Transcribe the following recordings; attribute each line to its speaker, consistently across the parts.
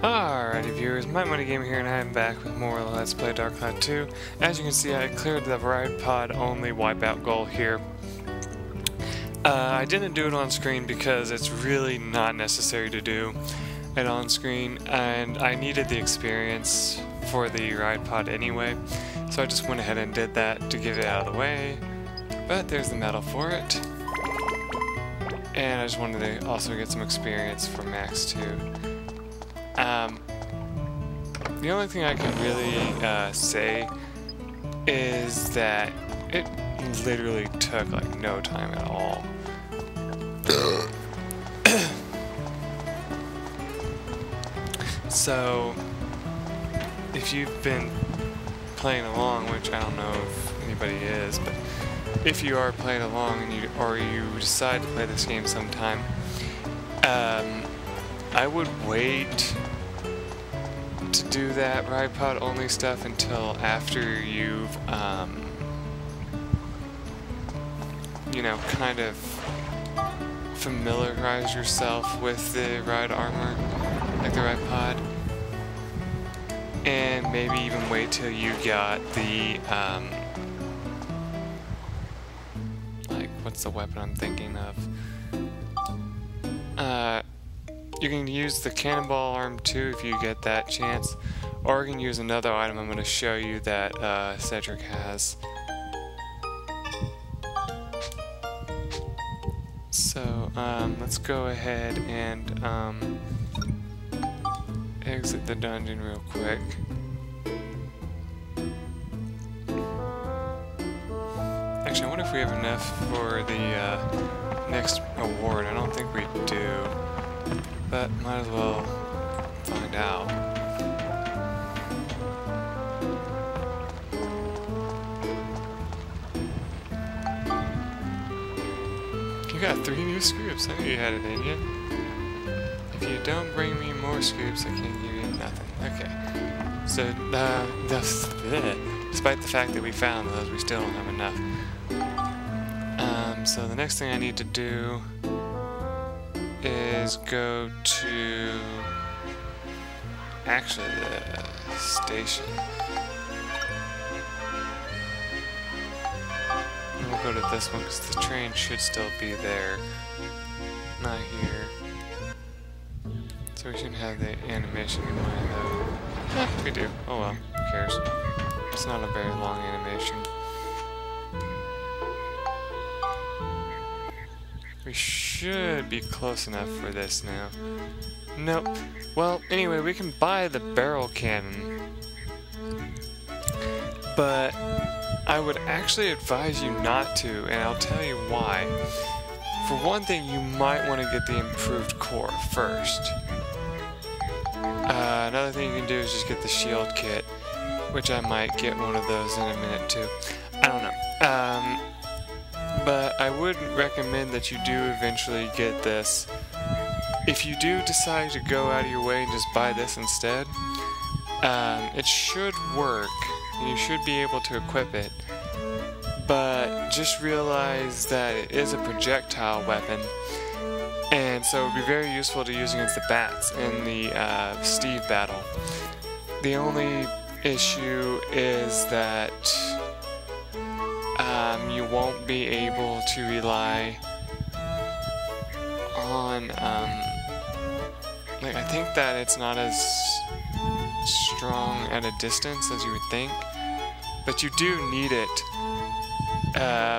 Speaker 1: Alrighty viewers, MikeMoneyGMR here, and I am back with more Let's Play Dark Cloud 2. As you can see, I cleared the ride pod only wipeout goal here. I didn't do it on screen because it's really not necessary to do it on screen, and I needed the experience for the ride pod anyway, so I just went ahead and did that to get it out of the way. But there's the medal for it. And I just wanted to also get some experience for Max too. The only thing I can really say is that it literally took like no time at all. So, if you've been playing along, which I don't know if anybody is, but if you are playing along and you decide to play this game sometime, I would wait to do that ride pod only stuff until after you've you know, kind of familiarize yourself with the ride armor, like the ride pod, and maybe even wait till you got the like, what's the weapon I'm thinking of? You can use the cannonball arm too if you get that chance, or you can use another item I'm going to show you that Cedric has. So let's go ahead and exit the dungeon real quick. Actually, I wonder if we have enough for the next award. I don't think we do, but might as well find out. You got 3 new scoops. I knew you had it in you. If you don't bring me more scoops, I can't give you nothing. Okay. So, despite the fact that we found those, we still don't have enough. So the next thing I need to do is go to actually the station. And we'll go to this one because the train should still be there, not here. So we shouldn't have the animation in mind though. Eh, we do. Oh well, who cares? It's not a very long animation. We should be close enough for this now. Nope. Well, anyway, we can buy the barrel cannon. But I would actually advise you not to, and I'll tell you why. For one thing, you might want to get the improved core first. Another thing you can do is just get the shield kit, which I might get one of those in a minute too. I don't know. But I would recommend that you do eventually get this. If you do decide to go out of your way and just buy this instead, it should work. You should be able to equip it. But just realize that it is a projectile weapon, and so it would be very useful to use against the bats in the Steve battle. The only issue is that you won't be able to rely on, like, I think that it's not as strong at a distance as you would think, but you do need it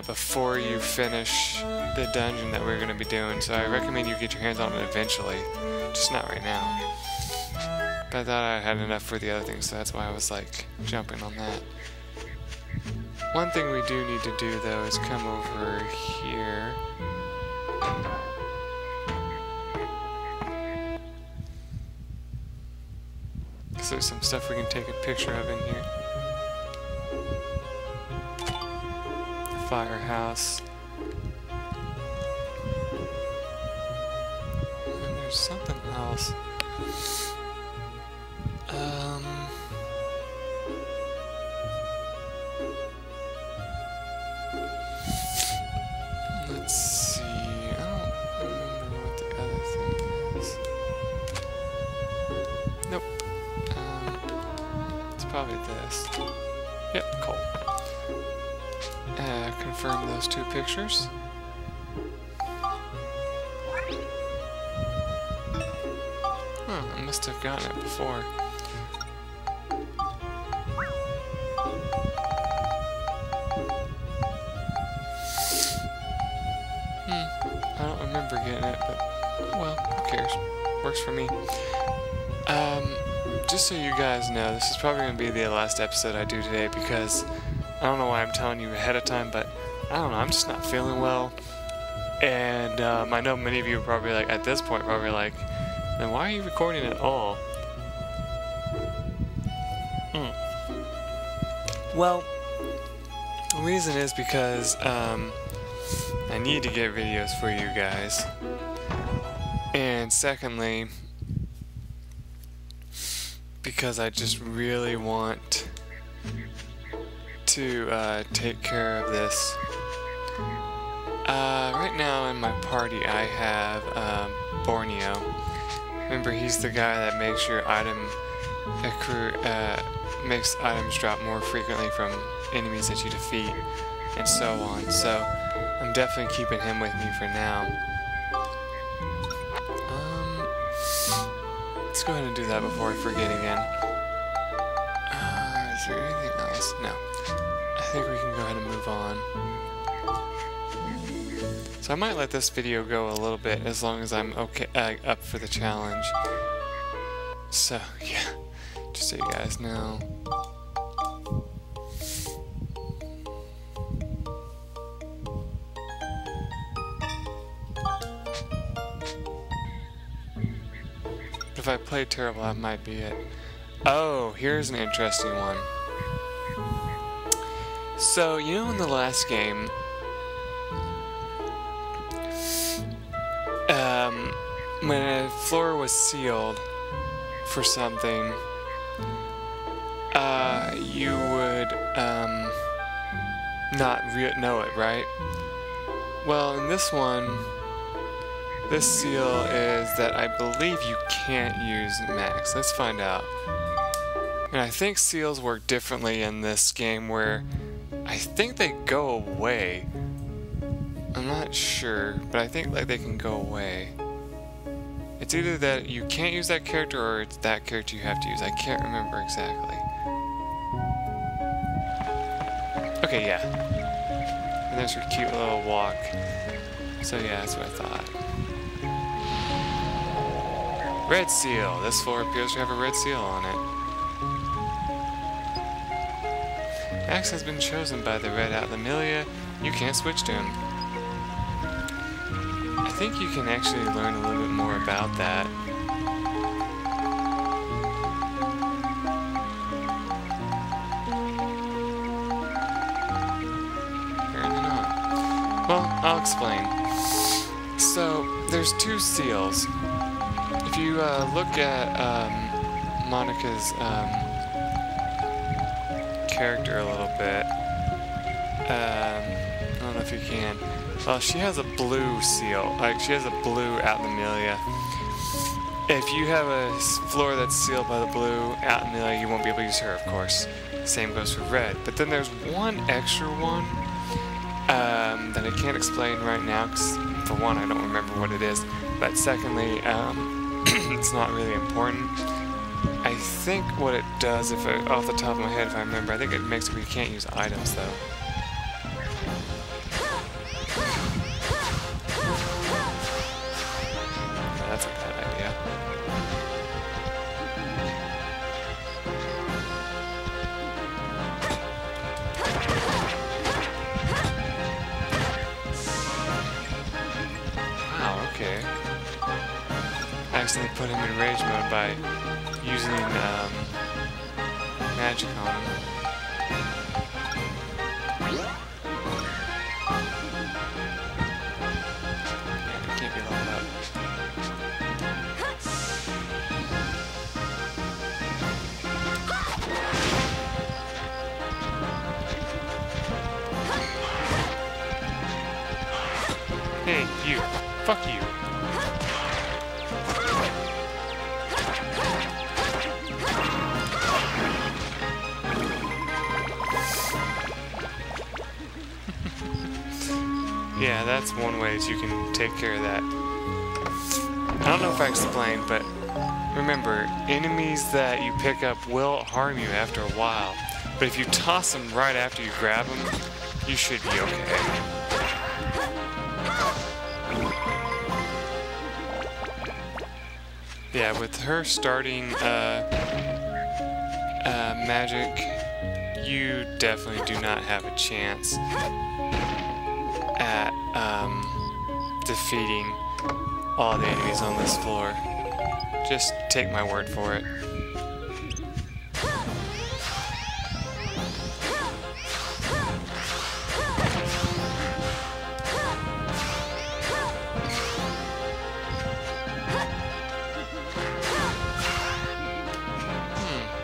Speaker 1: before you finish the dungeon that we're going to be doing, so I recommend you get your hands on it eventually, just not right now. But I thought I had enough for the other things, so that's why I was like jumping on that. One thing we do need to do though is come over here. So there's some stuff we can take a picture of in here. The firehouse. And there's something else. Let's see. I don't remember what the other thing is. probably this. Yep, coal. Confirm those 2 pictures. Huh, I must have gotten it before. I don't remember getting it, but well, who cares? Works for me. Just so you guys know, this is probably going to be the last episode I do today because I don't know why I'm telling you ahead of time, but I don't know, I'm just not feeling well. And I know many of you are probably like, at this point, probably like, then why are you recording at all? Well, the reason is because I need to get videos for you guys. And secondly, because I just really want to take care of this. Right now in my party I have Borneo. Remember, he's the guy that makes your item makes items drop more frequently from enemies that you defeat, and so on. So I'm definitely keeping him with me for now. Let's go ahead and do that before I forget again. Is there anything else? No. I think we can go ahead and move on. So I might let this video go a little bit as long as I'm okay up for the challenge. So yeah, just so you guys know. If I play terrible, that might be it. Oh, here's an interesting one. So, you know in the last game, when a floor was sealed for something, you would not know it, right? Well, in this one, this seal is that I believe you can't use max. Let's find out. And I think seals work differently in this game where I think they go away. I'm not sure, but I think like they can go away. It's either that you can't use that character or it's that character you have to use. I can't remember exactly. Okay, yeah. And there's her cute little walk. So yeah, that's what I thought. Red seal. This floor appears to have a red seal on it. Max has been chosen by the Red Atlamillia. You can't switch to him. I think you can actually learn a little bit more about that. Apparently not. Well, I'll explain. So, there's 2 seals. If you look at Monica's character a little bit, I don't know if you can. Well, she has a blue seal. Like, she has a blue Atlamillia. If you have a floor that's sealed by the blue Atlamillia, you won't be able to use her, of course. Same goes for red. But then there's one extra one that I can't explain right now, because for one, I don't remember what it is. But secondly, it's not really important. I think what it does, if off the top of my head, if I remember, I think it makes it where you can't use items, though. That's a bad idea. Wow, okay. I accidentally put him in rage mode by using magic on him. Yeah, he can't be leveled up. Hey, you. Fuck you. yeah, that's one way that you can take care of that. I don't know if I explained, but remember, enemies that you pick up will harm you after a while. But if you toss them right after you grab them, you should be okay. Yeah, with her starting magic, you definitely do not have a chance at defeating all the enemies on this floor. Just take my word for it.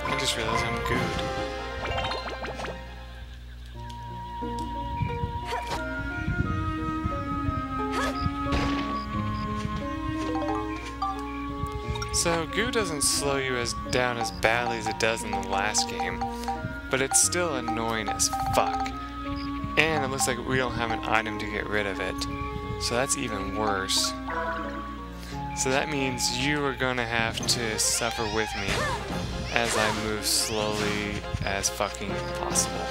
Speaker 1: I just realized I'm good. So, goo doesn't slow you down as badly as it does in the last game, but it's still annoying as fuck. And it looks like we don't have an item to get rid of it, so that's even worse. So that means you are gonna have to suffer with me as I move slowly as fucking possible.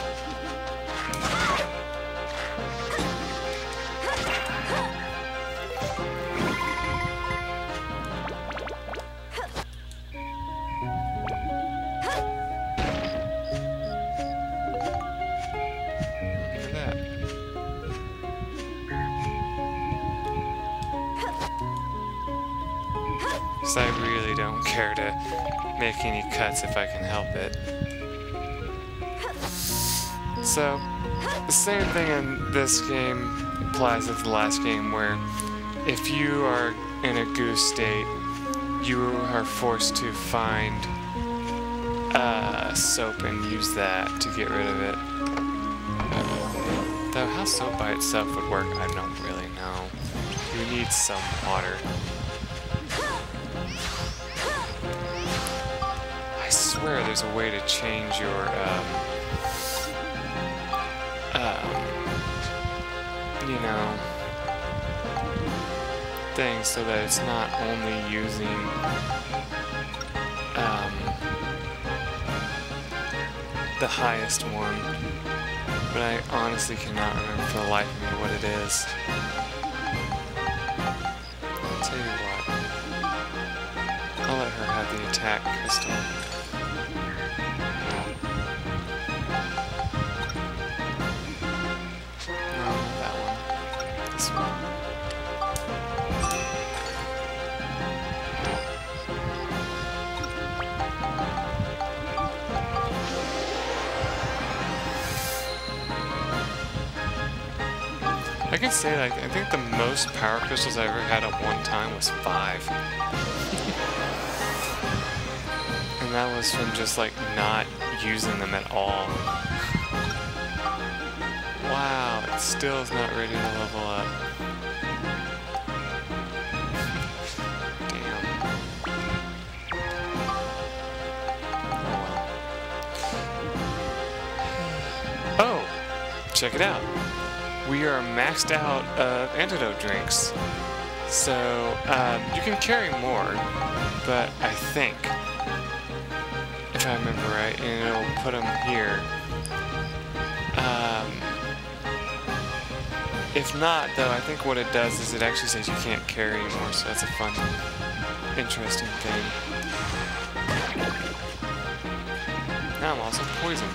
Speaker 1: Because I really don't care to make any cuts if I can help it. So, the same thing in this game applies to the last game, where if you are in a goo state, you are forced to find soap and use that to get rid of it. Though how soap by itself would work, I don't really know. You need some water. I swear there's a way to change your, you know, thing so that it's not only using, the highest one, but I honestly cannot remember for the life of me what it is. I'll tell you what. I'll let her have the attack crystal. No, not that one. This one. I can say, like, I think the most power crystals I ever had at one time was 5. And that was from just, like, not using them at all. Wow, it still is not ready to level up. Damn. Oh, well. Oh, check it out. We are maxed out of antidote drinks. So, you can carry more, but I think, if I remember right, and it'll put them here. If not, though, I think what it does is it actually says you can't carry anymore, so that's a fun, interesting thing. Now I'm also poisoned.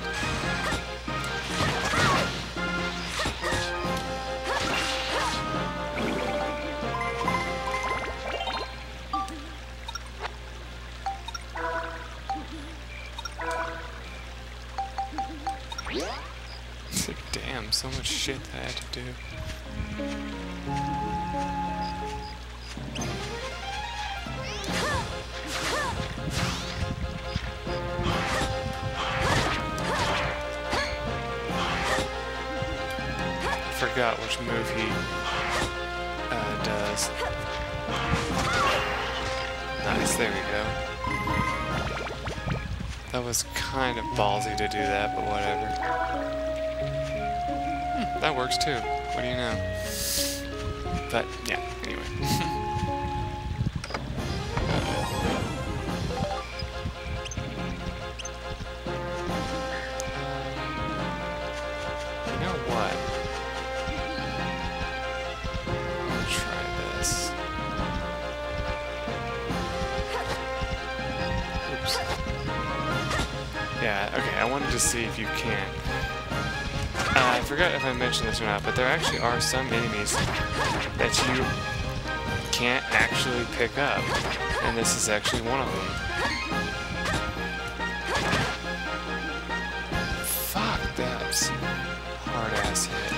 Speaker 1: Damn, so much shit that I had to do. Forgot which move he does. Nice, there we go. That was kind of ballsy to do that, but whatever. That works too. What do you know? But yeah, anyway. You know what? I'm gonna try this. Oops. Yeah, okay, I wanted to see if you can. I forgot if I mentioned this or not, but there actually are some enemies that you can't actually pick up, and this is actually one of them. Fuck, that's hard-ass hit.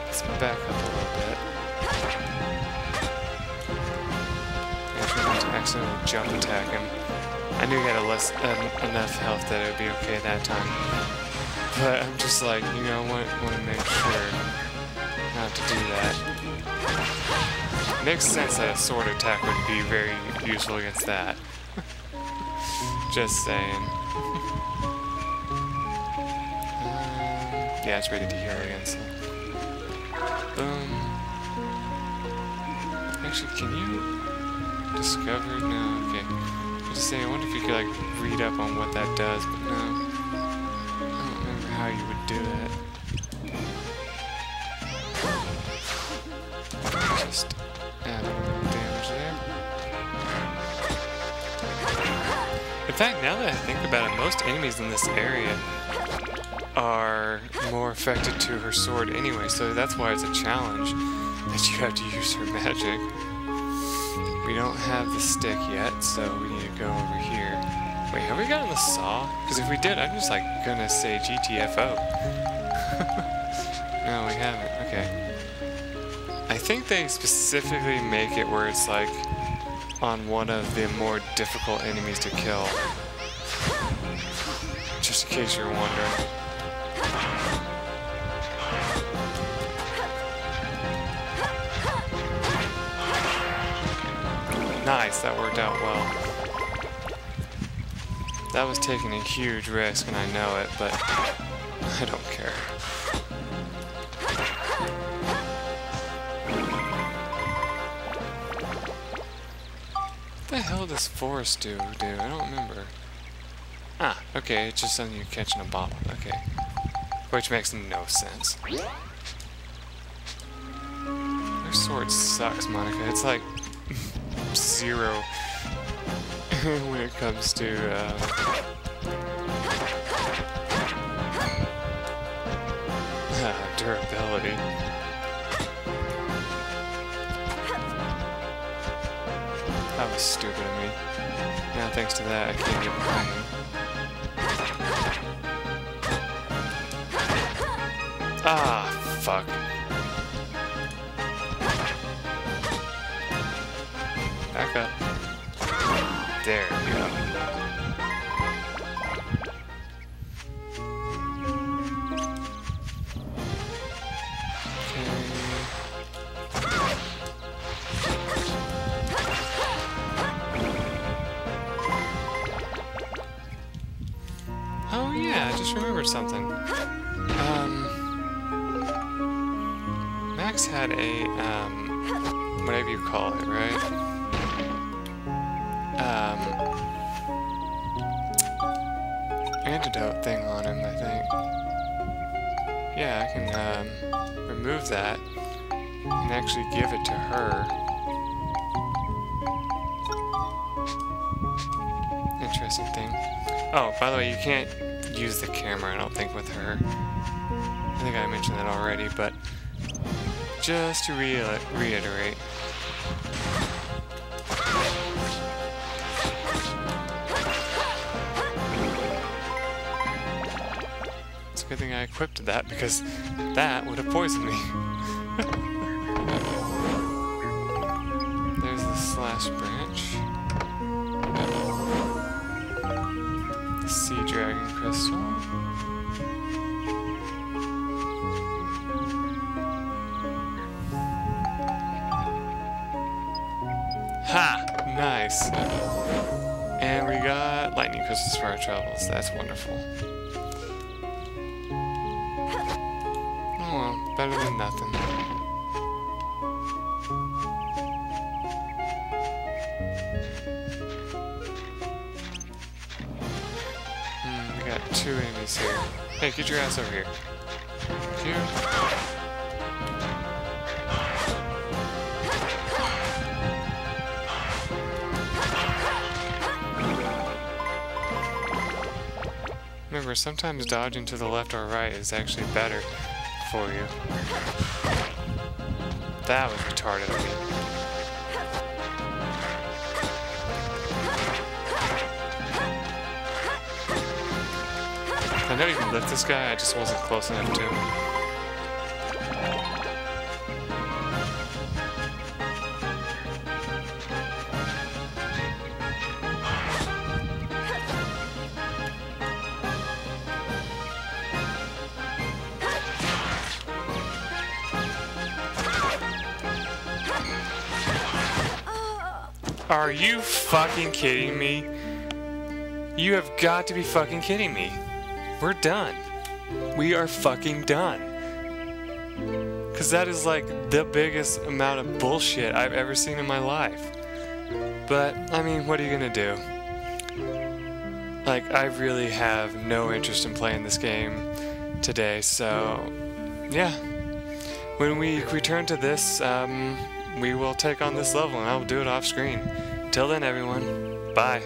Speaker 1: Let's back up a little bit. Actually, I have to accidentally jump attack him. I knew he had enough health that it would be okay that time. But I'm just like, you know, I want to make sure not to do that. Makes sense that a sword attack would be very useful against that. Just saying. Yeah, it's ready to heal again, so. Boom. Actually, can you discover? No, okay. I was saying, I wonder if you could like read up on what that does, but no. I don't remember how you would do it. Just add a little damage there. In fact, now that I think about it, most enemies in this area are more affected to her sword anyway, so that's why it's a challenge that you have to use her magic. We don't have the stick yet, so we need to go over here. Wait, have we gotten the saw? Because if we did, I'm just like gonna say GTFO. No, we haven't. Okay. I think they specifically make it where it's like on one of the more difficult enemies to kill. Just in case you're wondering. Nice, that worked out well. That was taking a huge risk, and I know it, but I don't care. What the hell does forest do? I don't remember. Ah, okay, it's just something you catch in a bottle. Okay. Which makes no sense. Your sword sucks, Monica. It's like 0 when it comes to durability. That was stupid of me. Now thanks to that I can't get behind them. Ah, fuck. Back up. There we go. Oh yeah, I just remembered something. Max had a, whatever you call it, right? Antidote thing on him, I think. Yeah, I can remove that and actually give it to her. Interesting thing. Oh, by the way, you can't use the camera, I don't think, with her. I think I mentioned that already, but just to reiterate. Good thing I equipped that, because that would have poisoned me. There's the slash branch. The sea dragon crystal. Ha! Nice. And we got lightning crystals for our travels. That's wonderful. better than nothing. We got 2 enemies here. Hey, get your ass over here. Thank you. Remember, sometimes dodging to the left or right is actually better for you. That was retarded of me. I know you can lift this guy, I just wasn't close enough to him. Are you fucking kidding me? You have got to be fucking kidding me. We're done. We are fucking done. Because that is like the biggest amount of bullshit I've ever seen in my life. But, I mean, what are you gonna do? Like, I really have no interest in playing this game today, so yeah. When we return to this, we will take on this level and I'll do it off screen. Till then, everyone, bye.